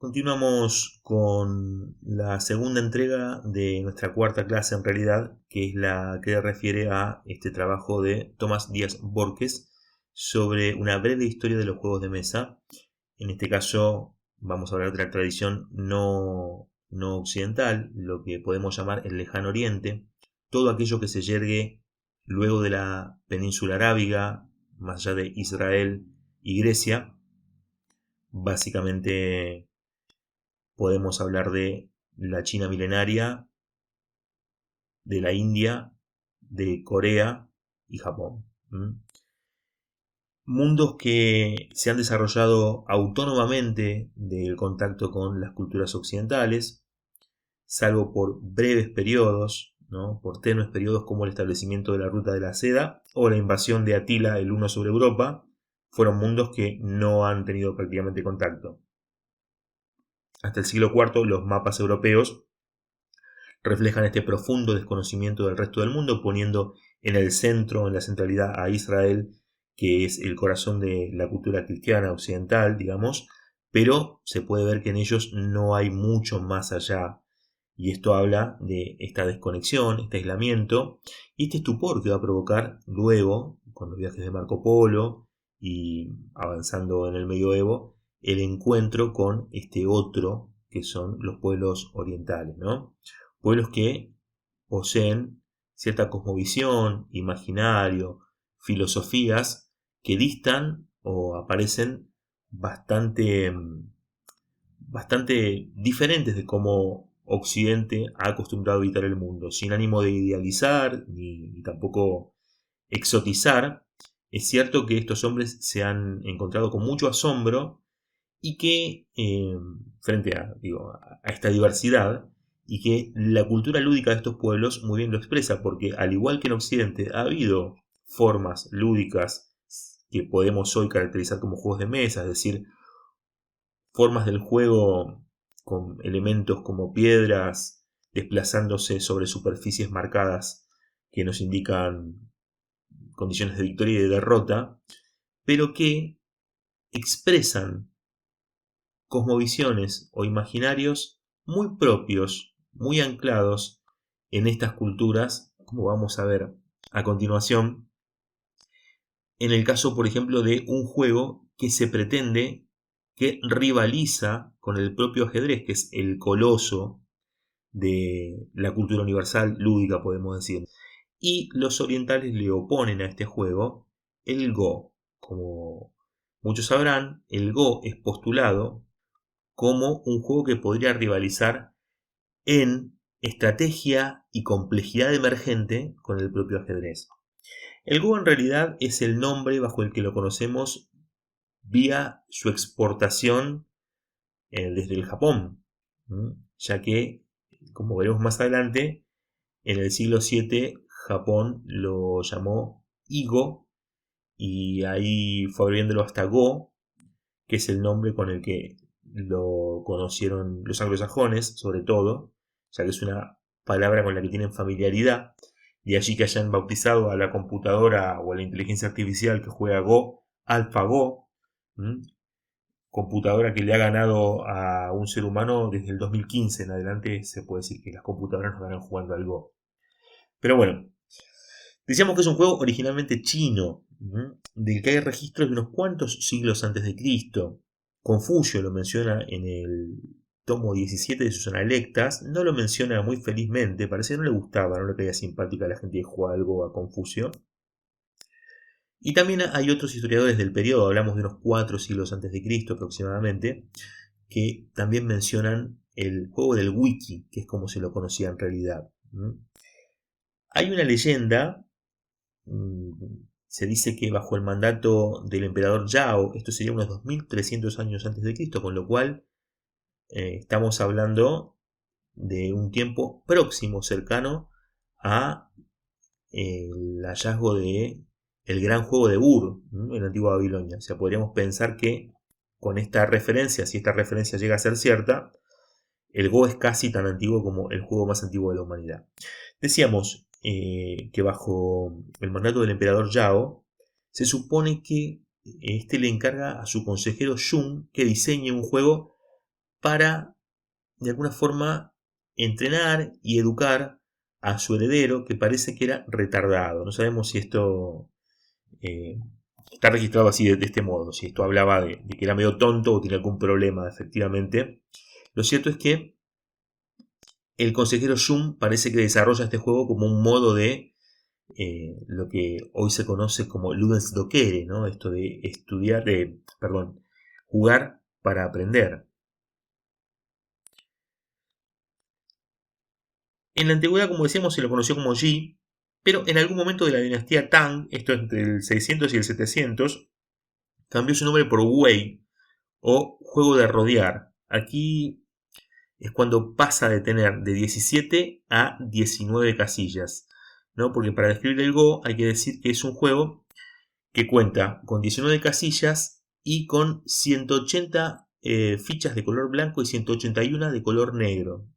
Continuamos con la segunda entrega de nuestra cuarta clase en realidad, que es la que refiere a este trabajo de Tomás Díaz Borges sobre una breve historia de los juegos de mesa. En este caso vamos a hablar de la tradición no occidental, lo que podemos llamar el lejano oriente, todo aquello que se yergue luego de la península arábiga, más allá de Israel y Grecia. Básicamente podemos hablar de la China milenaria, de la India, de Corea y Japón. Mundos que se han desarrollado autónomamente del contacto con las culturas occidentales, salvo por breves periodos, ¿no? Por tenues periodos como el establecimiento de la ruta de la seda o la invasión de Atila el Huno sobre Europa, fueron mundos que no han tenido prácticamente contacto. Hasta el siglo IV los mapas europeos reflejan este profundo desconocimiento del resto del mundo, poniendo en el centro, en la centralidad a Israel, que es el corazón de la cultura cristiana occidental, digamos, pero se puede ver que en ellos no hay mucho más allá. Y esto habla de esta desconexión, este aislamiento y este estupor que va a provocar luego, con los viajes de Marco Polo y avanzando en el medioevo, el encuentro con este otro que son los pueblos orientales, ¿no? Pueblos que poseen cierta cosmovisión, imaginario, filosofías que distan o aparecen bastante diferentes de cómo Occidente ha acostumbrado a habitar el mundo, sin ánimo de idealizar ni tampoco exotizar. Es cierto que estos hombres se han encontrado con mucho asombro y que, frente a esta diversidad, y que la cultura lúdica de estos pueblos muy bien lo expresa, porque al igual que en Occidente ha habido formas lúdicas que podemos hoy caracterizar como juegos de mesa, es decir, formas del juego con elementos como piedras desplazándose sobre superficies marcadas que nos indican condiciones de victoria y de derrota, pero que expresan cosmovisiones o imaginarios muy propios, muy anclados en estas culturas, como vamos a ver a continuación, en el caso, por ejemplo, de un juego que se pretende que rivaliza con el propio ajedrez, que es el coloso de la cultura universal lúdica, podemos decir. Y los orientales le oponen a este juego el Go. Como muchos sabrán, el Go es postulado como un juego que podría rivalizar en estrategia y complejidad emergente con el propio ajedrez. El Go en realidad es el nombre bajo el que lo conocemos vía su exportación desde el Japón, ya que, como veremos más adelante, en el siglo VII Japón lo llamó Igo y ahí fue abriéndolo hasta Go, que es el nombre con el que lo conocieron los anglosajones, sobre todo, ya que es una palabra con la que tienen familiaridad, y allí que hayan bautizado a la computadora o a la inteligencia artificial que juega Go, AlphaGo, computadora que le ha ganado a un ser humano desde el 2015 en adelante. Se puede decir que las computadoras nos ganan jugando al Go. Pero bueno, decíamos que es un juego originalmente chino, del que hay registros de unos cuantos siglos antes de Cristo. Confucio lo menciona en el tomo 17 de sus Analectas. No lo menciona muy felizmente, parece que no le gustaba, no le caía simpática a la gente que jugaba algo a Confucio. Y también hay otros historiadores del periodo, hablamos de unos 4 siglos antes de Cristo aproximadamente, que también mencionan el juego del wiki, que es como se lo conocía en realidad. Hay una leyenda, se dice que bajo el mandato del emperador Yao, esto sería unos 2300 años antes de Cristo, con lo cual estamos hablando de un tiempo próximo, cercano a el hallazgo de el gran juego de Ur en la antigua Babilonia. O sea, podríamos pensar que con esta referencia, si esta referencia llega a ser cierta, el Go es casi tan antiguo como el juego más antiguo de la humanidad. Decíamos que bajo el mandato del emperador Yao, se supone que este le encarga a su consejero Yun que diseñe un juego para, de alguna forma, entrenar y educar a su heredero, que parece que era retardado. No sabemos si esto está registrado así de este modo, si esto hablaba de que era medio tonto o tenía algún problema, efectivamente. Lo cierto es que el consejero Jun parece que desarrolla este juego como un modo de lo que hoy se conoce como Ludensdokere, ¿no? Esto de jugar para aprender. En la antigüedad, como decíamos, se lo conoció como Ji, pero en algún momento de la dinastía Tang, esto entre el 600 y el 700, cambió su nombre por Wei, o juego de rodear. Aquí es cuando pasa de tener de 17 a 19 casillas, ¿no? Porque para describir el Go hay que decir que es un juego que cuenta con 19 casillas y con 180 fichas de color blanco y 181 de color negro.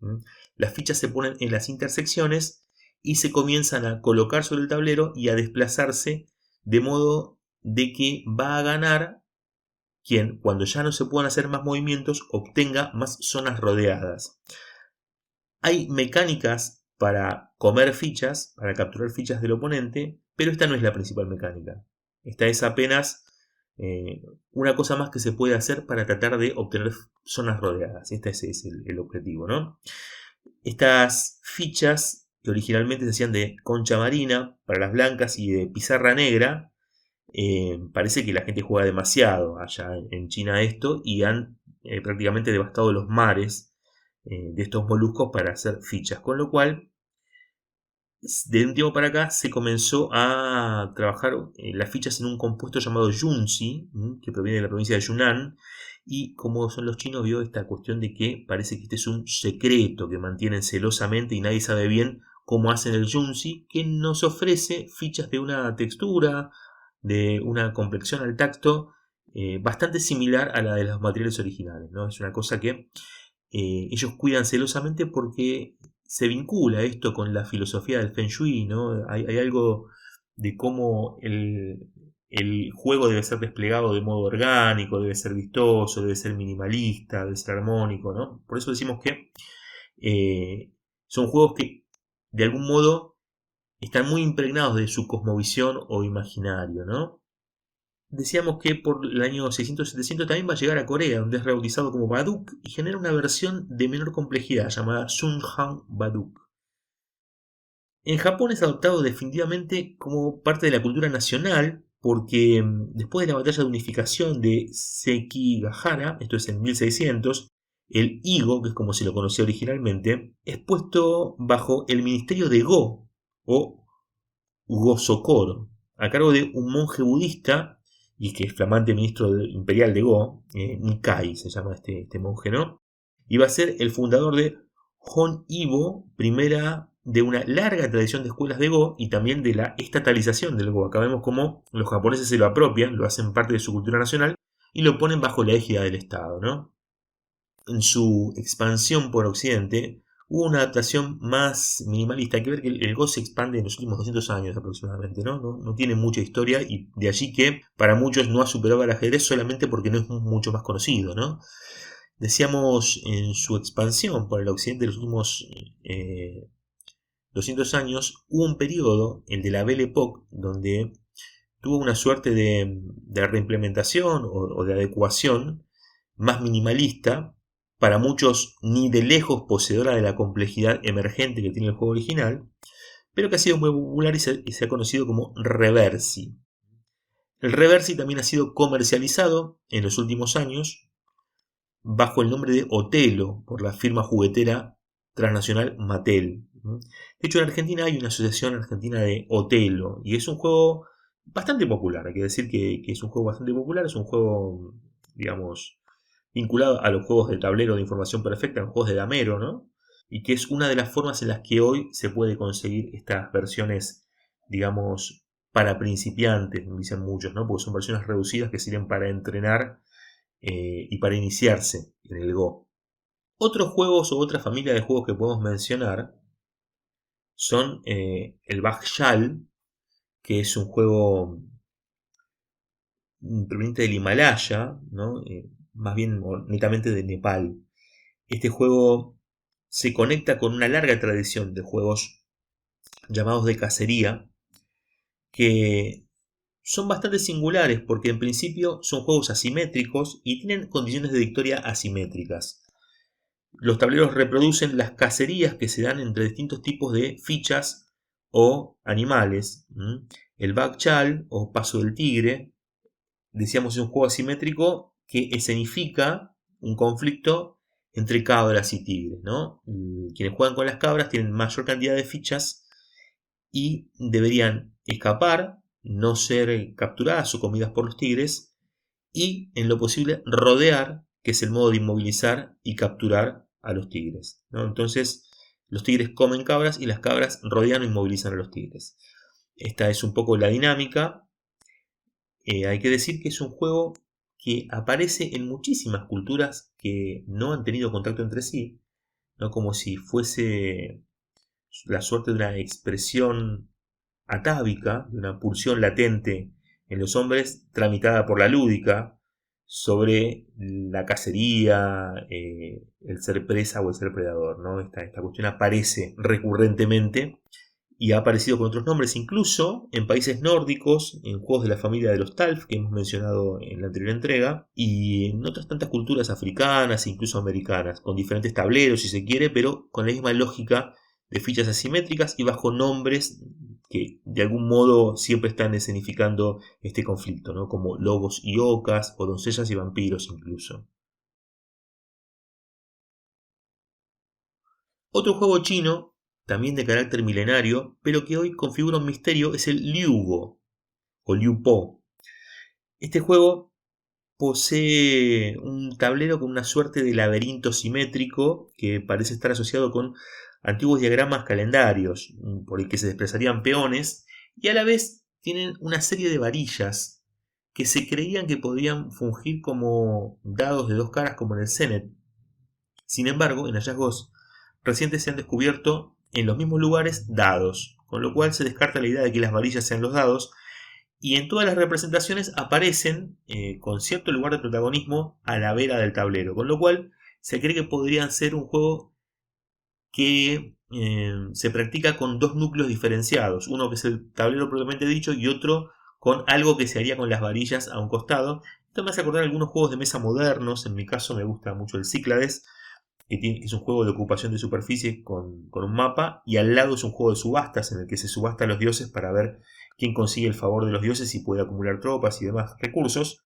Las fichas se ponen en las intersecciones y se comienzan a colocar sobre el tablero y a desplazarse, de modo de que va a ganar quien, cuando ya no se puedan hacer más movimientos, obtenga más zonas rodeadas. Hay mecánicas para comer fichas, para capturar fichas del oponente, pero esta no es la principal mecánica. Esta es apenas una cosa más que se puede hacer para tratar de obtener zonas rodeadas. Este es el objetivo, ¿no? Estas fichas, que originalmente se hacían de concha marina para las blancas y de pizarra negra, parece que la gente juega demasiado allá en China esto y han prácticamente devastado los mares de estos moluscos para hacer fichas, con lo cual de un tiempo para acá se comenzó a trabajar las fichas en un compuesto llamado Yunzi, que proviene de la provincia de Yunnan, y como son los chinos, vio esta cuestión de que parece que este es un secreto que mantienen celosamente y nadie sabe bien cómo hacen el Yunzi, que nos ofrece fichas de una textura, de una complexión al tacto bastante similar a la de los materiales originales, ¿no? Es una cosa que ellos cuidan celosamente porque se vincula esto con la filosofía del Feng Shui, ¿no? Hay algo de cómo el juego debe ser desplegado de modo orgánico, debe ser vistoso, debe ser minimalista, debe ser armónico, ¿no? Por eso decimos que son juegos que de algún modo están muy impregnados de su cosmovisión o imaginario, ¿no? Decíamos que por el año 600-700 también va a llegar a Corea, donde es rebautizado como Baduk y genera una versión de menor complejidad llamada Sunhan Baduk. En Japón es adoptado definitivamente como parte de la cultura nacional porque después de la batalla de unificación de Sekigahara, esto es en 1600, el Igo, que es como se lo conocía originalmente, es puesto bajo el ministerio de Go o Gosokoro, a cargo de un monje budista y que es flamante ministro imperial de Go, Nikai se llama este monje, ¿no? Y va a ser el fundador de Hon-Ibo, primera de una larga tradición de escuelas de Go y también de la estatalización del Go. Acá vemos cómo los japoneses se lo apropian, lo hacen parte de su cultura nacional y lo ponen bajo la égida del Estado, ¿no? En su expansión por Occidente, hubo una adaptación más minimalista. Hay que ver que el Go se expande en los últimos 200 años aproximadamente, ¿no? No tiene mucha historia y de allí que para muchos no ha superado al ajedrez solamente porque no es mucho más conocido, ¿no? Decíamos en su expansión por el occidente de los últimos 200 años, hubo un periodo, el de la Belle Époque, donde tuvo una suerte de reimplementación o de adecuación más minimalista, para muchos ni de lejos poseedora de la complejidad emergente que tiene el juego original, pero que ha sido muy popular y se ha conocido como Reversi. El Reversi también ha sido comercializado en los últimos años bajo el nombre de Otelo por la firma juguetera transnacional Mattel. De hecho, en Argentina hay una asociación argentina de Otelo y es un juego bastante popular. Hay que decir que es un juego bastante popular, es un juego, digamos, vinculado a los juegos de tablero de información perfecta, los juegos de damero, ¿no? Y que es una de las formas en las que hoy se puede conseguir estas versiones, digamos, para principiantes, dicen muchos, ¿no? Porque son versiones reducidas que sirven para entrenar y para iniciarse en el Go. Otros juegos o otra familia de juegos que podemos mencionar son el Bajshal, que es un juego proveniente del Himalaya, ¿no? Más bien netamente de Nepal. Este juego se conecta con una larga tradición de juegos llamados de cacería, que son bastante singulares porque en principio son juegos asimétricos y tienen condiciones de victoria asimétricas. Los tableros reproducen las cacerías que se dan entre distintos tipos de fichas o animales. El Bakhchal o Paso del Tigre, decíamos, es un juego asimétrico que escenifica un conflicto entre cabras y tigres, ¿no? Quienes juegan con las cabras tienen mayor cantidad de fichas y deberían escapar, no ser capturadas o comidas por los tigres y, en lo posible, rodear, que es el modo de inmovilizar y capturar a los tigres, ¿no? Entonces, los tigres comen cabras y las cabras rodean o inmovilizan a los tigres. Esta es un poco la dinámica. Hay que decir que es un juego que aparece en muchísimas culturas que no han tenido contacto entre sí, ¿no? Como si fuese la suerte de una expresión atávica, de una pulsión latente en los hombres, tramitada por la lúdica, sobre la cacería, el ser presa o el ser predador, ¿no? Esta cuestión aparece recurrentemente y ha aparecido con otros nombres, incluso en países nórdicos, en juegos de la familia de los Talf, que hemos mencionado en la anterior entrega, y en otras tantas culturas africanas e incluso americanas, con diferentes tableros si se quiere, pero con la misma lógica de fichas asimétricas y bajo nombres que de algún modo siempre están escenificando este conflicto, ¿no? Como lobos y ocas, o doncellas y vampiros incluso. Otro juego chino, también de carácter milenario, pero que hoy configura un misterio, es el Liugo, o Liu Po. Este juego posee un tablero con una suerte de laberinto simétrico que parece estar asociado con antiguos diagramas calendarios por el que se desplazarían peones, y a la vez tienen una serie de varillas que se creían que podían fungir como dados de dos caras como en el Senet. Sin embargo, en hallazgos recientes se han descubierto en los mismos lugares dados, con lo cual se descarta la idea de que las varillas sean los dados, y en todas las representaciones aparecen con cierto lugar de protagonismo a la vera del tablero, con lo cual se cree que podrían ser un juego que se practica con dos núcleos diferenciados, uno que es el tablero propiamente dicho y otro con algo que se haría con las varillas a un costado. Esto me hace acordar algunos juegos de mesa modernos. En mi caso me gusta mucho el Cíclades, que es un juego de ocupación de superficie con un mapa, y al lado es un juego de subastas en el que se subasta a los dioses para ver quién consigue el favor de los dioses y puede acumular tropas y demás recursos.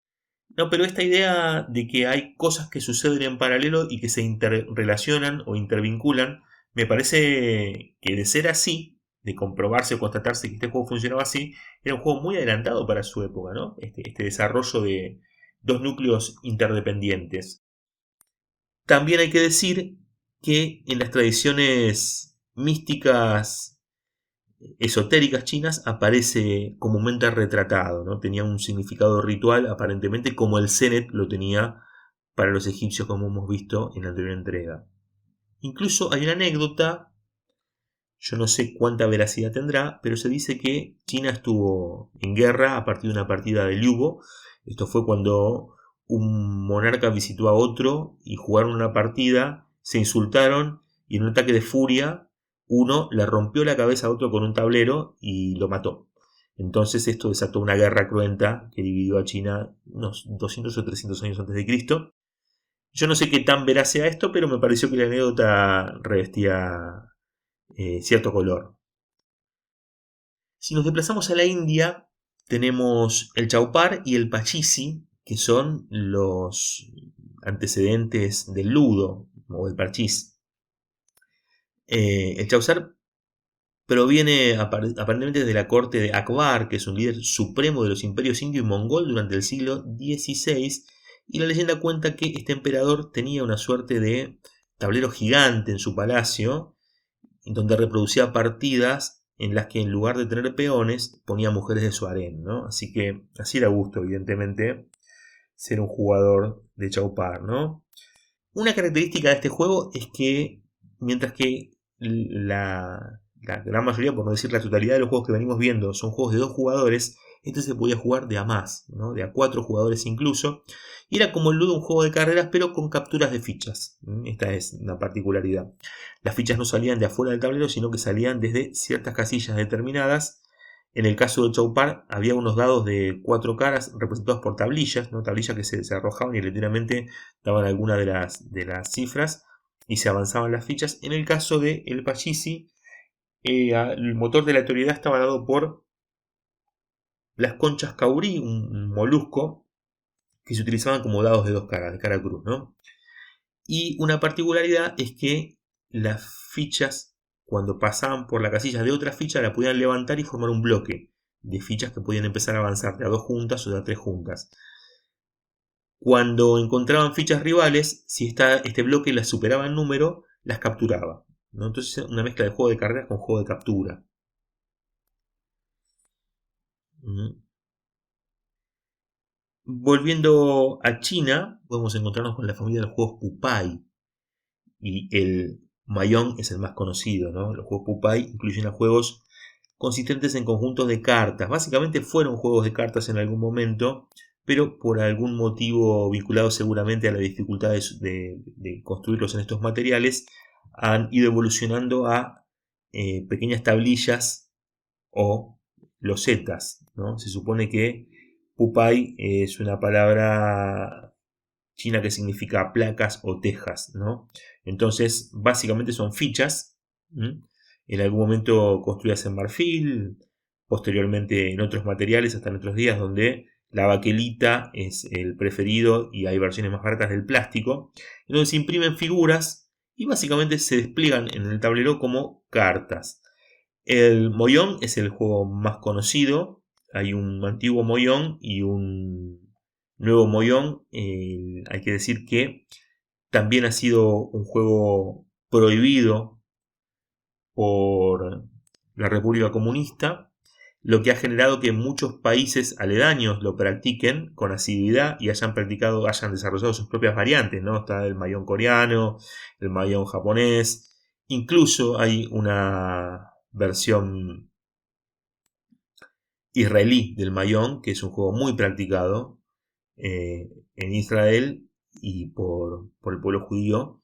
No, pero esta idea de que hay cosas que suceden en paralelo y que se interrelacionan o intervinculan, me parece que de ser así, de comprobarse o constatarse que este juego funcionaba así, era un juego muy adelantado para su época, ¿no? Este desarrollo de dos núcleos interdependientes. También hay que decir que en las tradiciones místicas esotéricas chinas aparece comúnmente retratado, ¿no? Tenía un significado ritual aparentemente como el Senet lo tenía para los egipcios, como hemos visto en la anterior entrega. Incluso hay una anécdota, yo no sé cuánta veracidad tendrá, pero se dice que China estuvo en guerra a partir de una partida de Liugo. Esto fue cuando un monarca visitó a otro y jugaron una partida, se insultaron y en un ataque de furia uno le rompió la cabeza a otro con un tablero y lo mató. Entonces esto desató una guerra cruenta que dividió a China unos 200 o 300 años antes de Cristo. Yo no sé qué tan veraz sea esto, pero me pareció que la anécdota revestía cierto color. Si nos desplazamos a la India, tenemos el Chaupar y el Pachisi, que son los antecedentes del Ludo o del Parchís. El Chausar proviene aparentemente de la corte de Akbar, que es un líder supremo de los imperios indio y mongol durante el siglo XVI, y la leyenda cuenta que este emperador tenía una suerte de tablero gigante en su palacio, donde reproducía partidas en las que en lugar de tener peones ponía mujeres de su harén, ¿no? Así que así era gusto, evidentemente, ser un jugador de Chaupar, ¿no? Una característica de este juego es que mientras que la gran mayoría, por no decir la totalidad de los juegos que venimos viendo, son juegos de dos jugadores, este se podía jugar de a más, ¿no? De a 4 jugadores incluso, Y era como el Ludo, un juego de carreras, pero con capturas de fichas. Esta es una particularidad. Las fichas no salían de afuera del tablero, sino que salían desde ciertas casillas determinadas. En el caso de Chaupar había unos dados de 4 caras representados por tablillas, ¿no? Tablillas que se arrojaban y literalmente daban alguna de las cifras y se avanzaban las fichas. En el caso de El Pachisi, el motor de la autoridad estaba dado por las conchas caurí, un molusco que se utilizaban como dados de 2 caras, de cara cruz, ¿no? Y una particularidad es que las fichas, cuando pasaban por la casilla de otra ficha, la podían levantar y formar un bloque de fichas que podían empezar a avanzar de a 2 juntas o de a 3 juntas. Cuando encontraban fichas rivales, si este bloque las superaba en número, las capturaba, ¿no? Entonces, una mezcla de juego de carreras con juego de captura. Volviendo a China, podemos encontrarnos con la familia de los juegos Pupai. Y el Mahjong es el más conocido, ¿no? Los juegos Pupai incluyen a juegos consistentes en conjuntos de cartas. Básicamente fueron juegos de cartas en algún momento, pero por algún motivo vinculado seguramente a la dificultad de construirlos en estos materiales, han ido evolucionando a pequeñas tablillas o losetas, ¿no? Se supone que Pupai es una palabra china que significa placas o tejas, ¿no? Entonces, básicamente son fichas, en algún momento construidas en marfil, posteriormente en otros materiales, hasta nuestros días, donde la baquelita es el preferido y hay versiones más baratas del plástico. Entonces se imprimen figuras y básicamente se despliegan en el tablero como cartas. El Mahjong es el juego más conocido. Hay un antiguo Mahjong y un nuevo Mahjong. Hay que decir que también ha sido un juego prohibido por la República Comunista, lo que ha generado que muchos países aledaños lo practiquen con asiduidad y hayan desarrollado sus propias variantes, ¿no? Está el Mahjong coreano, el Mahjong japonés, incluso hay una versión israelí del Mahjong, que es un juego muy practicado en Israel y por el pueblo judío,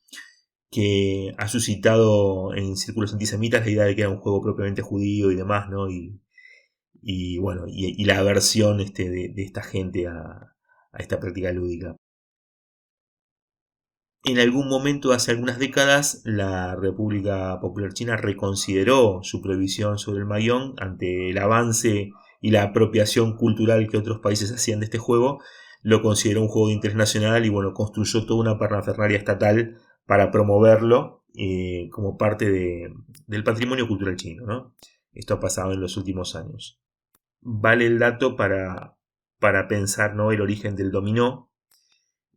que ha suscitado en círculos antisemitas la idea de que era un juego propiamente judío y demás, ¿no? Y bueno, y la aversión de esta gente a esta práctica lúdica. En algún momento, hace algunas décadas, la República Popular China reconsideró su prohibición sobre el Mahjong ante el avance y la apropiación cultural que otros países hacían de este juego. Lo consideró un juego de interés nacional y bueno, construyó toda una parafernalia estatal para promoverlo como parte del patrimonio cultural chino, ¿no? Esto ha pasado en los últimos años. Vale el dato para pensar, ¿no?, el origen del dominó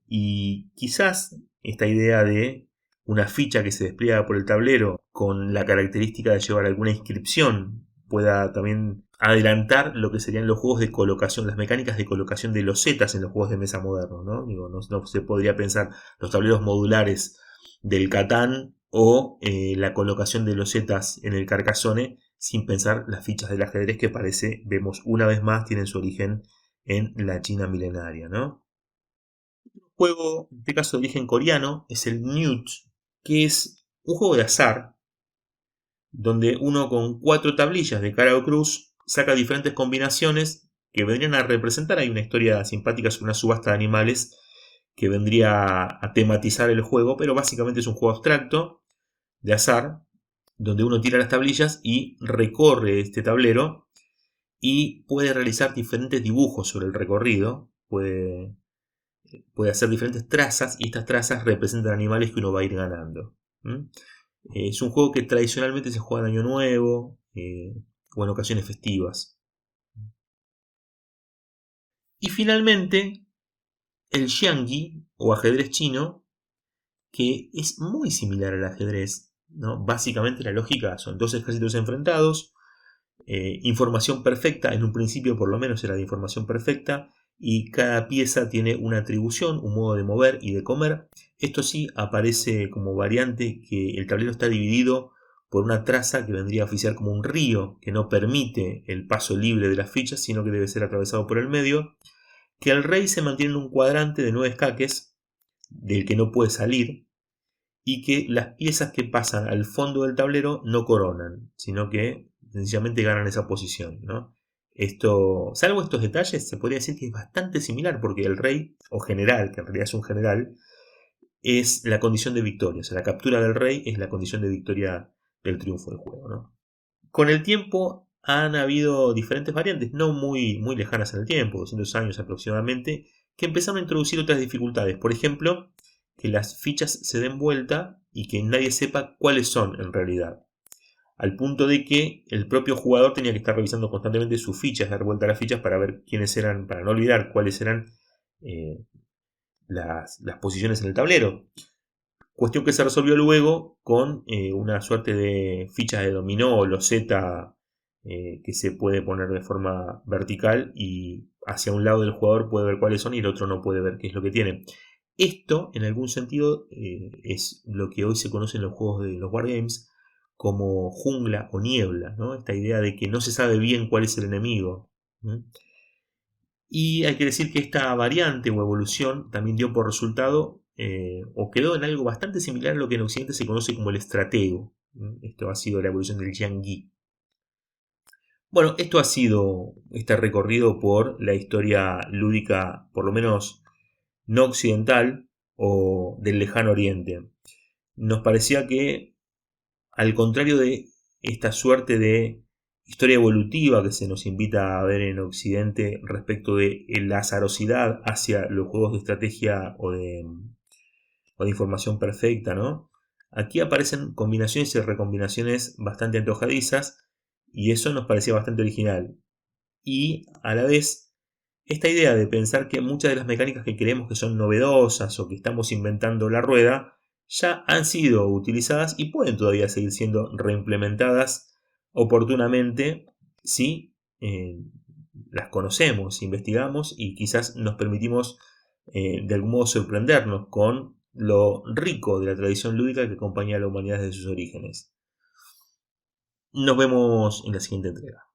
y quizás esta idea de una ficha que se despliega por el tablero con la característica de llevar alguna inscripción pueda también adelantar lo que serían los juegos de colocación, las mecánicas de colocación de losetas en los juegos de mesa modernos, ¿no? Digo, no se podría pensar los tableros modulares del Catán o la colocación de losetas en el Carcassonne sin pensar las fichas del ajedrez que vemos una vez más, tienen su origen en la China milenaria, ¿no? Juego, en este caso de origen coreano, es el Newt, que es un juego de azar, donde uno con 4 tablillas de cara o cruz saca diferentes combinaciones que vendrían a representar. Hay una historia simpática sobre una subasta de animales que vendría a tematizar el juego, pero básicamente es un juego abstracto de azar, donde uno tira las tablillas y recorre este tablero y puede realizar diferentes dibujos sobre el recorrido, puede hacer diferentes trazas y estas trazas representan animales que uno va a ir ganando. Es un juego que tradicionalmente se juega en Año Nuevo o en ocasiones festivas. Y finalmente, el Xiangqi o ajedrez chino, que es muy similar al ajedrez, ¿no? Básicamente la lógica son 2 ejércitos enfrentados, información perfecta, en un principio por lo menos era de información perfecta, y cada pieza tiene una atribución, un modo de mover y de comer. Esto sí aparece como variante que el tablero está dividido por una traza que vendría a oficiar como un río, que no permite el paso libre de las fichas, sino que debe ser atravesado por el medio, que el rey se mantiene en un cuadrante de 9 escaques del que no puede salir y que las piezas que pasan al fondo del tablero no coronan, sino que sencillamente ganan esa posición, ¿no? Esto, salvo estos detalles, se podría decir que es bastante similar porque el rey, o general, que en realidad es un general, es la condición de victoria. O sea, la captura del rey es la condición de victoria del triunfo del juego, ¿no? Con el tiempo han habido diferentes variantes, no muy lejanas en el tiempo, 200 años aproximadamente, que empezaron a introducir otras dificultades. Por ejemplo, que las fichas se den vuelta y que nadie sepa cuáles son en realidad. Al punto de que el propio jugador tenía que estar revisando constantemente sus fichas, dar vuelta a las fichas para ver quiénes eran, para no olvidar cuáles eran las posiciones en el tablero. Cuestión que se resolvió luego con una suerte de fichas de dominó o loseta que se puede poner de forma vertical y hacia un lado del jugador puede ver cuáles son y el otro no puede ver qué es lo que tiene. Esto, en algún sentido, es lo que hoy se conoce en los juegos de los wargames como jungla o niebla, ¿no? Esta idea de que no se sabe bien cuál es el enemigo. Y hay que decir que esta variante o evolución también dio por resultado o quedó en algo bastante similar a lo que en Occidente se conoce como el estratego. Esto ha sido la evolución del Jiangyi. Bueno, esto ha sido este recorrido por la historia lúdica, por lo menos no occidental o del lejano oriente. Nos parecía que, al contrario de esta suerte de historia evolutiva que se nos invita a ver en Occidente respecto de la azarosidad hacia los juegos de estrategia o de información perfecta, ¿no? Aquí aparecen combinaciones y recombinaciones bastante antojadizas y eso nos parecía bastante original. Y a la vez, esta idea de pensar que muchas de las mecánicas que creemos que son novedosas o que estamos inventando la rueda ya han sido utilizadas y pueden todavía seguir siendo reimplementadas oportunamente si las conocemos, investigamos y quizás nos permitimos de algún modo sorprendernos con lo rico de la tradición lúdica que acompaña a la humanidad desde sus orígenes. Nos vemos en la siguiente entrega.